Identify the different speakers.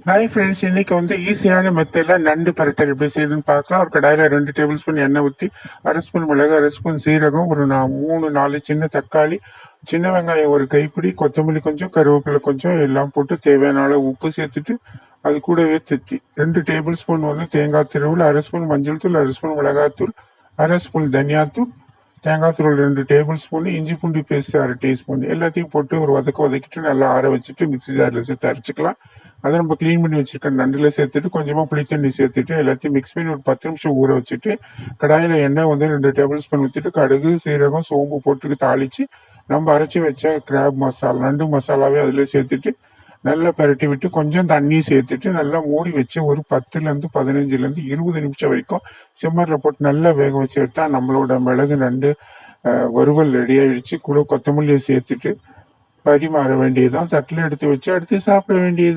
Speaker 1: Hi friends, இன்னைக்கு ஈஸியான மெத்தட்ல நண்டு பரட்டல் எப்படி செய்யுதுன்னு பார்க்கலாம். ஒரு கடாயில 2 டேபிள் ஸ்பூன் எண்ணெய் ஊற்றி, அரை ஸ்பூன் மிளகு, அரை ஸ்பூன் சீரகம், ஒரு 3-4 சின்ன தக்காளி, சின்ன வெங்காயம் ஒரு கைப்பிடி, கொத்தமல்லி கொஞ்சம், கருவேப்பிலை கொஞ்சம் எல்லாம் போட்டு தேவையான அளவு உப்பு சேர்த்துட்டு, அது கூடவே 2 டேபிள் ஸ்பூன் தேங்காய் திருவல், அரை ஸ்பூன் மஞ்சள் தூள், அரை ஸ்பூன் மிளகாத்தூள், அரை ஸ்பூன் தனியாத்தூள், தேங்காய் துருவல் 2 டேபிள் ஸ்பூன், இஞ்சி பூண்டு பேஸ்ட் அரை டீஸ்பூன், எல்லாத்தையும் போட்டு ஒரு வதக்கிட்டு நல்லா ஆற வச்சுட்டு மிக்ஸி ஜாரில் சேர்த்து அரைச்சிக்கலாம். அதை நம்ம க்ளீன் பண்ணி வச்சிருக்க நண்டுல சேர்த்துட்டு கொஞ்சமாக புளித்தண்ணி சேர்த்துட்டு எல்லாத்தையும் மிக்ஸ் பண்ணி ஒரு 10 நிமிஷம் ஊற வச்சுட்டு, கடாயில் எண்ணெய் 2 டேபிள் ஸ்பூன் ஊற்றிட்டு கடுகு சீரகம் சோம்பு போட்டு தாளித்து நம்ம அரைச்சி வச்ச கிராப் மசாலா நண்டு மசாலாவே அதில் சேர்த்துட்டு நல்லா பரட்டி விட்டு கொஞ்சம் தண்ணி சேர்த்துட்டு நல்லா மூடி வச்சு ஒரு 10-15-20 நிமிஷம் வரைக்கும் சிம்மரில் போட்டு நல்லா வேக வச்சு எடுத்தா நம்மளோட மிளகு நண்டு வறுவல் ரெடி ஆயிடுச்சு. கூட கொத்தமல்லியை சேர்த்துட்டு பரிமாற வேண்டியதுதான். தட்டில் எடுத்து வச்சு அடுத்து சாப்பிட வேண்டியது.